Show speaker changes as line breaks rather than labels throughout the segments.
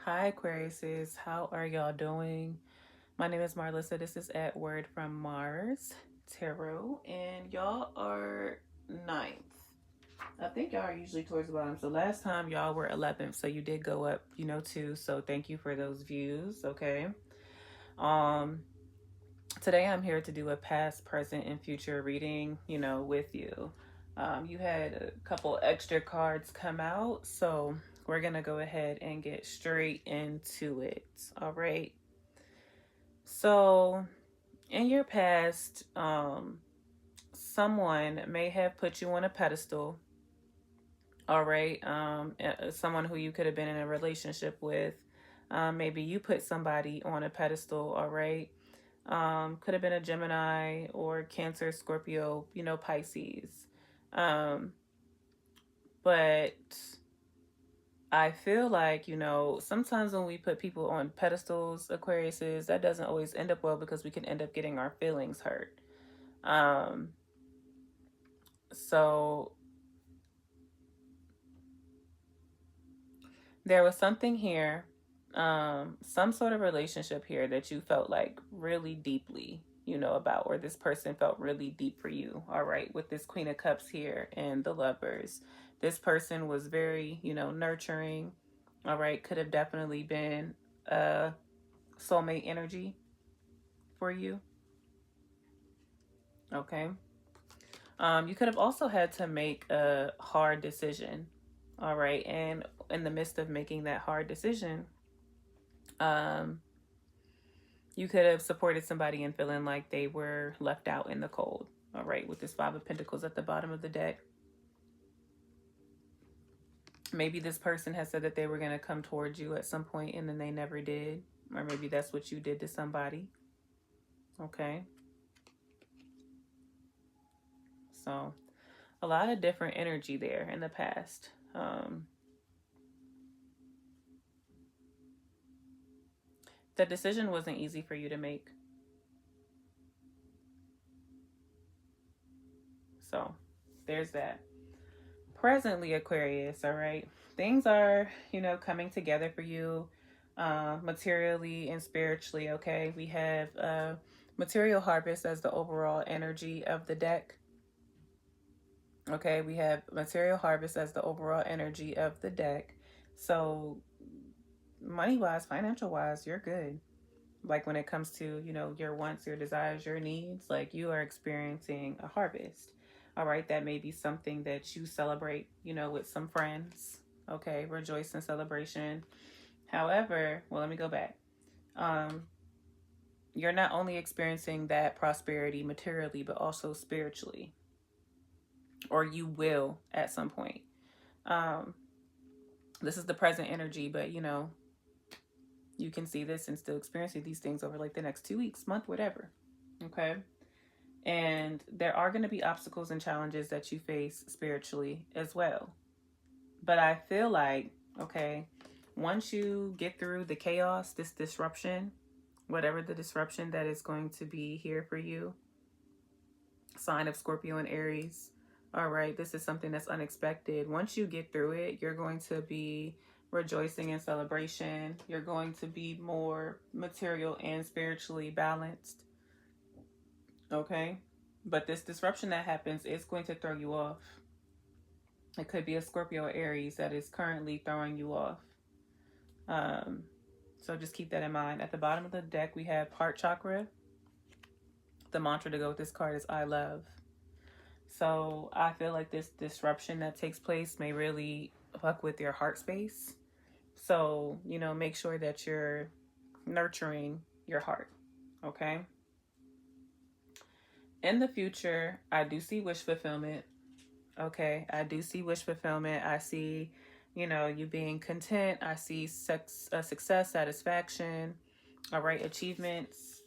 Hi, Aquariuses. How are y'all doing? My name is Marlissa. This is At Word from Mars Tarot, and y'all are ninth. I think y'all are usually towards the bottom. So last time y'all were 11th, so you did go up, too. So thank you for those views. Okay. Um, Today I'm here to do a past, present, and future reading, with you. You had a couple extra cards come out, so we're gonna go ahead and get straight into it. All right. So, in your past, someone may have put you on a pedestal. All right. Someone who you could have been in a relationship with. Maybe you put somebody on a pedestal. All right. Could have been a Gemini or Cancer, Scorpio, Pisces. Um, but I feel like, sometimes when we put people on pedestals, Aquariuses, that doesn't always end up well because we can end up getting our feelings hurt. Um, so there was something here, some sort of relationship here that you felt like really deeply, about, or this person felt really deep for you. All right, with this Queen of Cups here and the Lovers, this person was very, nurturing. All right, could have definitely been a soulmate energy for you. Okay. You could have also had to make a hard decision. All right, and in the midst of making that hard decision, um, you could have supported somebody and feeling like they were left out in the cold. All right, with this Five of Pentacles at the bottom of the deck. Maybe this person has said that they were going to come towards you at some point and then they never did. Or maybe that's what you did to somebody. Okay. So, a lot of different energy there in the past. The decision wasn't easy for you to make. So, there's that. Presently, Aquarius, all right, things are, coming together for you, materially and spiritually. Okay, we have material harvest as the overall energy of the deck. Okay, we have material harvest as the overall energy of the deck. So money wise, financial wise, you're good. Like when it comes to, your wants, your desires, your needs, like you are experiencing a harvest. All right, that may be something that you celebrate, with some friends. Okay, rejoice in celebration. However, well, let me go back. Um, you're not only experiencing that prosperity materially, but also spiritually, or you will at some point. Um, this is the present energy, but you can see this and still experiencing these things over like the next 2 weeks, month, whatever. Okay. And there are going to be obstacles and challenges that you face spiritually as well. But I feel like, okay, once you get through the chaos, this disruption, whatever the disruption that is going to be here for you, sign of Scorpio and Aries, all right, this is something that's unexpected. Once you get through it, you're going to be rejoicing in celebration. You're going to be more material and spiritually balanced. Okay. But this disruption that happens is going to throw you off. It could be a Scorpio or Aries that is currently throwing you off. Um, so just keep that in mind. At the bottom of the deck, we have heart chakra. The mantra to go with this card is I love. So I feel like this disruption that takes place may really fuck with your heart space. So, make sure that you're nurturing your heart. Okay. In the future, I do see wish fulfillment. Okay. I do see wish fulfillment. I see, you being content. I see success, satisfaction. All right. Achievements.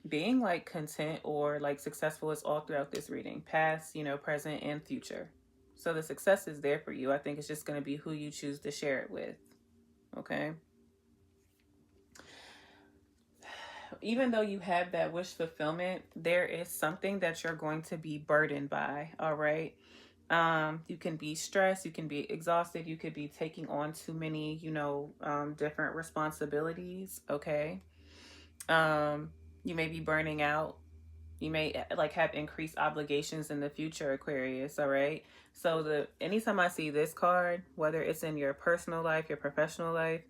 Being like content or like successful is all throughout this reading, past, present, and future. So the success is there for you. I think it's just going to be who you choose to share it with. Okay. Even though you have that wish fulfillment, there is something that you're going to be burdened by. All right. You can be stressed, you can be exhausted, you could be taking on too many, different responsibilities, okay? You may be burning out. You may like have increased obligations in the future, Aquarius, all right? So the anytime I see this card, whether it's in your personal life, your professional life,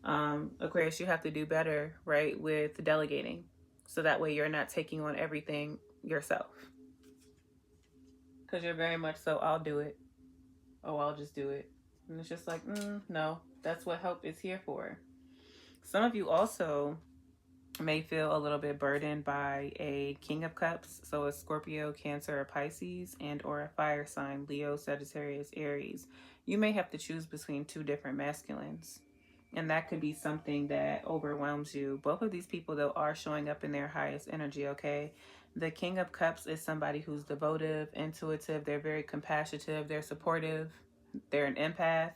Aquarius, you have to do better, right, with delegating. So that way you're not taking on everything yourself. Because you're very much so, I'll do it. Oh, I'll just do it. And it's just like, no, that's what help is here for. Some of you also may feel a little bit burdened by a King of Cups, so a Scorpio, Cancer, or Pisces, and or a fire sign, Leo, Sagittarius, Aries. You may have to choose between two different masculines. And that could be something that overwhelms you. Both of these people, though, are showing up in their highest energy, okay? The King of Cups is somebody who's devotive, intuitive, they're very compassionate, they're supportive, they're an empath.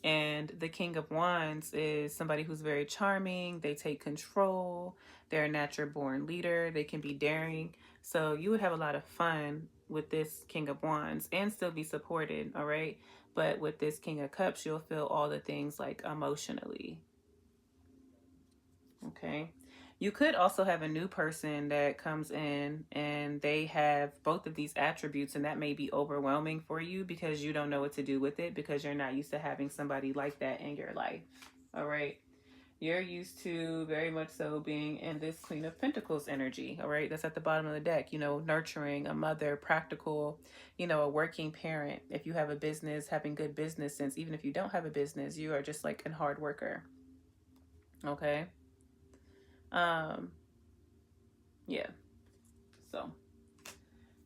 And the King of Wands is somebody who's very charming, they take control, they're a natural born leader, they can be daring. So you would have a lot of fun with this King of Wands and still be supported, all right? But with this King of Cups, you'll feel all the things like emotionally, okay? You could also have a new person that comes in and they have both of these attributes, and that may be overwhelming for you because you don't know what to do with it because you're not used to having somebody like that in your life. All right. You're used to very much so being in this Queen of Pentacles energy. All right. That's at the bottom of the deck, nurturing, a mother, practical, a working parent. If you have a business, having good business sense. Even if you don't have a business, you are just like a hard worker. Okay. Yeah, so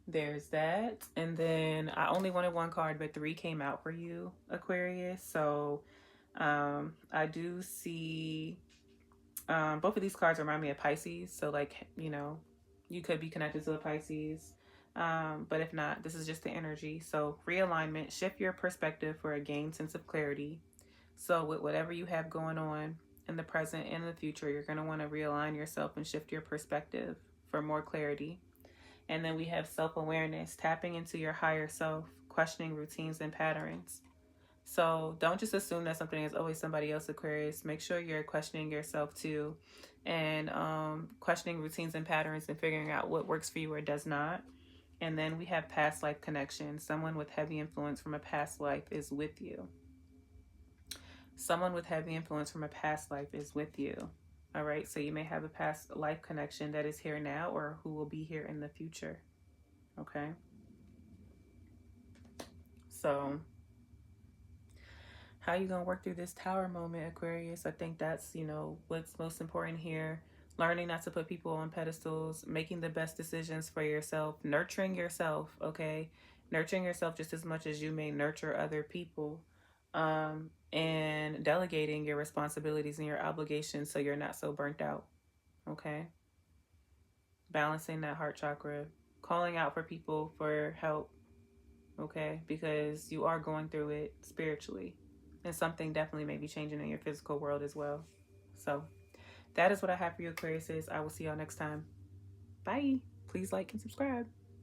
there's that. And then I only wanted one card, but three came out for you, Aquarius. So I do see both of these cards remind me of Pisces. So like, you could be connected to a Pisces. But if not, this is just the energy. So realignment, shift your perspective for a gained sense of clarity. So with whatever you have going on in the present and in the future, you're going to want to realign yourself and shift your perspective for more clarity. And then we have self-awareness, tapping into your higher self, questioning routines and patterns. So don't just assume that something is always somebody else, Aquarius. Make sure you're questioning yourself too, and questioning routines and patterns and figuring out what works for you or does not. And then we have past life connection. Someone with heavy influence from a past life is with you. Someone with heavy influence from a past life is with you. All right, so you may have a past life connection that is here now or who will be here in the future. Okay. So how you gonna work through this tower moment, Aquarius? I think that's, what's most important here. Learning not to put people on pedestals, making the best decisions for yourself, nurturing yourself, okay? Nurturing yourself just as much as you may nurture other people. And delegating your responsibilities and your obligations so you're not so burnt out, okay? Balancing that heart chakra, calling out for people for help, okay? Because you are going through it spiritually. And something definitely may be changing in your physical world as well. So that is what I have for you, Aquarius. I will see y'all next time. Bye. Please like and subscribe.